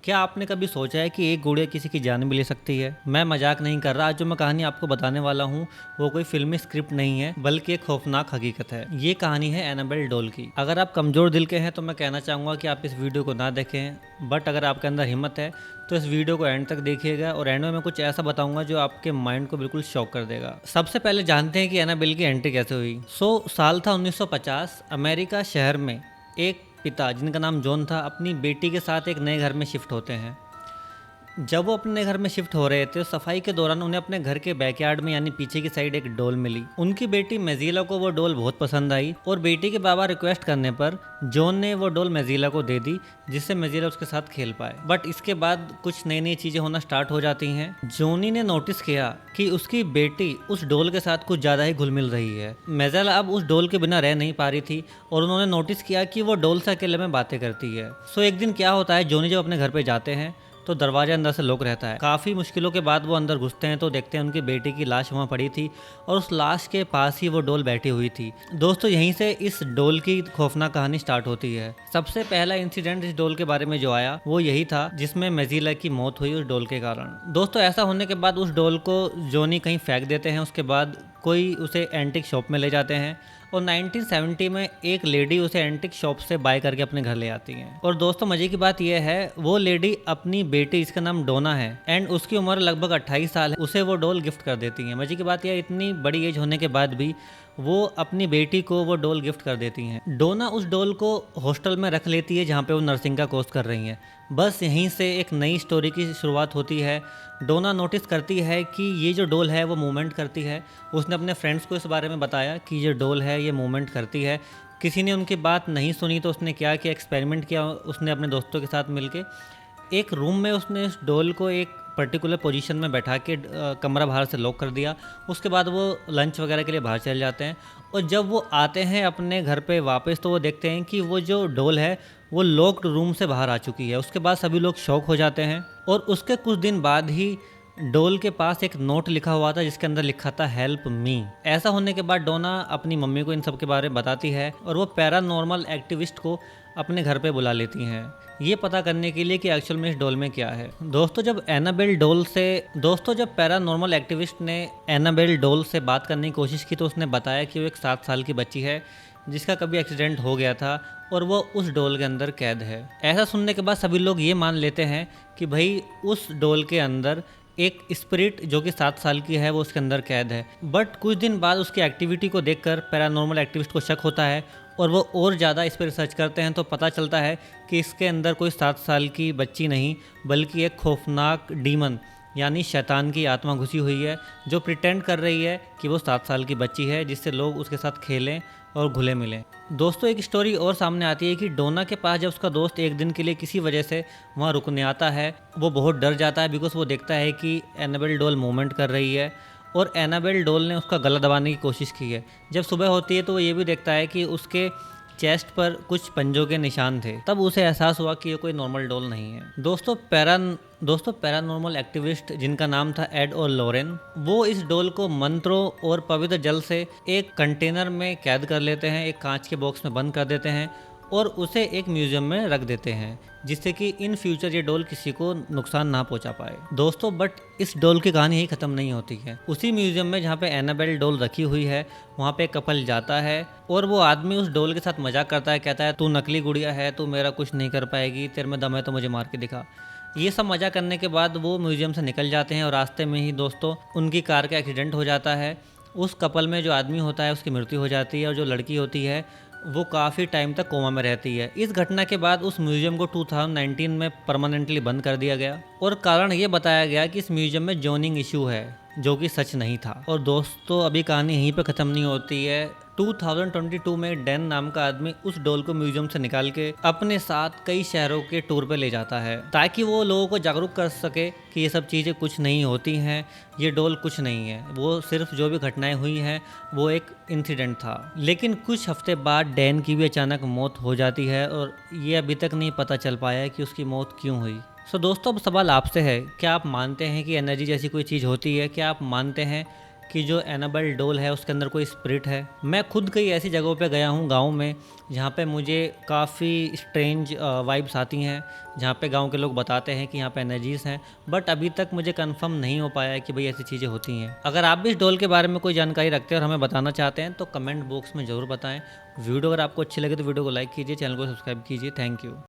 क्या आपने कभी सोचा है कि एक गुड़िया किसी की जान भी ले सकती है? मैं मजाक नहीं कर रहा। आज जो मैं कहानी आपको बताने वाला हूँ वो कोई फिल्मी स्क्रिप्ट नहीं है, बल्कि एक खौफनाक हकीकत है। ये कहानी है एनाबेल डोल की। अगर आप कमजोर दिल के हैं तो मैं कहना चाहूँगा कि आप इस वीडियो को ना देखें, बट अगर आपके अंदर हिम्मत है तो इस वीडियो को एंड तक देखिएगा और एंड में मैं कुछ ऐसा बताऊंगा जो आपके माइंड को बिल्कुल शॉक कर देगा। सबसे पहले जानते हैं कि एनाबेल की एंट्री कैसे हुई। साल था 1950। अमेरिका शहर में एक पिता जिनका नाम जॉन था अपनी बेटी के साथ एक नए घर में शिफ्ट होते हैं। जब वो अपने घर में शिफ्ट हो रहे थे तो सफाई के दौरान उन्हें अपने घर के बैकयार्ड में यानी पीछे की साइड एक डॉल मिली। उनकी बेटी मेजिला को वो डॉल बहुत पसंद आई और बेटी के बाबा रिक्वेस्ट करने पर जॉन ने वो डॉल मेजिला को दे दी, जिससे मेजिला उसके साथ खेल पाए। बट इसके बाद कुछ नई नई चीजें होना स्टार्ट हो जाती हैं। जॉनी ने नोटिस किया कि उसकी बेटी उस डॉल के साथ कुछ ज्यादा ही घुल मिल रही है। मेजिला अब उस डॉल के बिना रह नहीं पा रही थी और उन्होंने नोटिस किया कि वो डॉल से अकेले में बातें करती है। एक दिन क्या होता है, जॉनी जब अपने घर पे जाते हैं तो दरवाजा अंदर से लॉक रहता है। काफ़ी मुश्किलों के बाद वो अंदर घुसते हैं तो देखते हैं उनकी बेटी की लाश वहाँ पड़ी थी और उस लाश के पास ही वो डॉल बैठी हुई थी। दोस्तों, यहीं से इस डॉल की खौफनाक कहानी स्टार्ट होती है। सबसे पहला इंसिडेंट इस डॉल के बारे में जो आया वो यही था जिसमें मेजिला की मौत हुई उस डॉल के कारण। दोस्तों, ऐसा होने के बाद उस डॉल को जॉनी कहीं फेंक देते हैं। उसके बाद कोई उसे एंटिक शॉप में ले जाते हैं और 1970 में एक लेडी उसे एंटिक शॉप से बाय करके अपने घर ले आती है। और दोस्तों, मजे की बात यह है वो लेडी अपनी बेटी, जिसका नाम डोना है एंड उसकी उम्र लगभग 28 साल है, उसे वो डॉल गिफ्ट कर देती है। मजे की बात यह, इतनी बड़ी एज होने के बाद भी वो अपनी बेटी को वो डॉल गिफ्ट कर देती हैं। डोना उस डॉल को हॉस्टल में रख लेती है जहाँ पे वो नर्सिंग का कोर्स कर रही हैं। बस यहीं से एक नई स्टोरी की शुरुआत होती है। डोना नोटिस करती है कि ये जो डॉल है वो मूवमेंट करती है। उसने अपने फ्रेंड्स को इस बारे में बताया कि ये डॉल है, ये मूवमेंट करती है। किसी ने उनकी बात नहीं सुनी तो उसने क्या किया, एक्सपेरिमेंट किया। उसने अपने दोस्तों के साथ मिलके एक रूम में उसने इस डॉल को एक पर्टिकुलर पोजीशन में बैठा के कमरा बाहर से लॉक कर दिया। उसके बाद वो लंच वगैरह के लिए बाहर चले जाते हैं और जब वो आते हैं अपने घर पे वापस तो वो देखते हैं कि वो जो डॉल है वो लॉक्ड रूम से बाहर आ चुकी है। उसके बाद सभी लोग शॉक हो जाते हैं और उसके कुछ दिन बाद ही डोल के पास एक नोट लिखा हुआ था जिसके अंदर लिखा था हेल्प मी। ऐसा होने के बाद डोना अपनी मम्मी को इन सब के बारे में बताती है और वो पैरानॉर्मल एक्टिविस्ट को अपने घर पे बुला लेती हैं, ये पता करने के लिए कि एक्चुअल में इस डॉल में क्या है। दोस्तों, जब पैरानॉर्मल एक्टिविस्ट ने एनाबेल डॉल से बात करने की कोशिश की तो उसने बताया कि वो एक 7 साल की बच्ची है जिसका कभी एक्सीडेंट हो गया था और वो उस डॉल के अंदर कैद है। ऐसा सुनने के बाद सभी लोग ये मान लेते हैं कि भाई उस डॉल के अंदर एक स्पिरिट जो कि 7 साल की है वो उसके अंदर कैद है। बट कुछ दिन बाद उसकी एक्टिविटी को देखकर पैरानॉर्मल एक्टिविस्ट को शक होता है और वो और ज़्यादा इस पर रिसर्च करते हैं तो पता चलता है कि इसके अंदर कोई 7 साल की बच्ची नहीं बल्कि एक खौफनाक डीमन यानी शैतान की आत्मा घुसी हुई है जो प्रिटेंड कर रही है कि वो 7 साल की बच्ची है, जिससे लोग उसके साथ खेलें और घुले मिलें। दोस्तों, एक स्टोरी और सामने आती है कि डोना के पास जब उसका दोस्त एक दिन के लिए किसी वजह से वहाँ रुकने आता है, वो बहुत डर जाता है बिकॉज वो देखता है कि एनाबेल डॉल मूवमेंट कर रही है और एनाबेल डॉल ने उसका गला दबाने की कोशिश की है। जब सुबह होती है तो वो ये भी देखता है कि उसके चेस्ट पर कुछ पंजों के निशान थे। तब उसे एहसास हुआ कि ये कोई नॉर्मल डॉल नहीं है। दोस्तों, पैरानॉर्मल एक्टिविस्ट जिनका नाम था एड और लॉरेन, वो इस डॉल को मंत्रों और पवित्र जल से एक कंटेनर में कैद कर लेते हैं, एक कांच के बॉक्स में बंद कर देते हैं और उसे एक म्यूजियम में रख देते हैं जिससे कि इन फ्यूचर ये डॉल किसी को नुकसान ना पहुंचा पाए। दोस्तों, बट इस डॉल की कहानी ही खत्म नहीं होती है। उसी म्यूजियम में जहाँ पे एनाबेल डॉल रखी हुई है वहाँ पे कपल जाता है और वो आदमी उस डॉल के साथ मजाक करता है, कहता है तू नकली गुड़िया है, तू मेरा कुछ नहीं कर पाएगी, तेरे में दम है तो मुझे मार के दिखा। ये सब मजा करने के बाद वो म्यूजियम से निकल जाते हैं और रास्ते में ही दोस्तों उनकी कार का एक्सीडेंट हो जाता है। उस कपल में जो आदमी होता है उसकी मृत्यु हो जाती है और जो लड़की होती है वो काफ़ी टाइम तक कोमा में रहती है। इस घटना के बाद उस म्यूजियम को 2019 में परमानेंटली बंद कर दिया गया और कारण ये बताया गया कि इस म्यूजियम में जोनिंग इशू है, जो कि सच नहीं था। और दोस्तों, अभी कहानी यहीं पे ख़त्म नहीं होती है। 2022 में डैन नाम का आदमी उस डॉल को म्यूजियम से निकाल के अपने साथ कई शहरों के टूर पे ले जाता है ताकि वो लोगों को जागरूक कर सके कि ये सब चीज़ें कुछ नहीं होती हैं, ये डॉल कुछ नहीं है, वो सिर्फ जो भी घटनाएं हुई हैं वो एक इंसिडेंट था। लेकिन कुछ हफ्ते बाद डैन की भी अचानक मौत हो जाती है और ये अभी तक नहीं पता चल पाया है कि उसकी मौत क्यों हुई। दोस्तों, अब सवाल आपसे है, क्या आप मानते हैं कि एनर्जी जैसी कोई चीज़ होती है? क्या आप मानते हैं कि जो एनाबेल डोल है उसके अंदर कोई स्पिरिट है। मैं खुद कई ऐसी जगहों पे गया हूँ गाँव में, जहाँ पे मुझे काफ़ी स्ट्रेंज वाइब्स आती हैं, जहाँ पे गांव के लोग बताते हैं कि यहाँ पे एनर्जीज़ हैं, बट अभी तक मुझे कंफर्म नहीं हो पाया है कि भाई ऐसी चीज़ें होती हैं। अगर आप भी इस डोल के बारे में कोई जानकारी रखते हैं और हमें बताना चाहते हैं तो कमेंट बॉक्स में ज़रूर बताएं। वीडियो अगर आपको अच्छी लगे तो वीडियो को लाइक कीजिए, चैनल को सब्सक्राइब कीजिए। Thank you.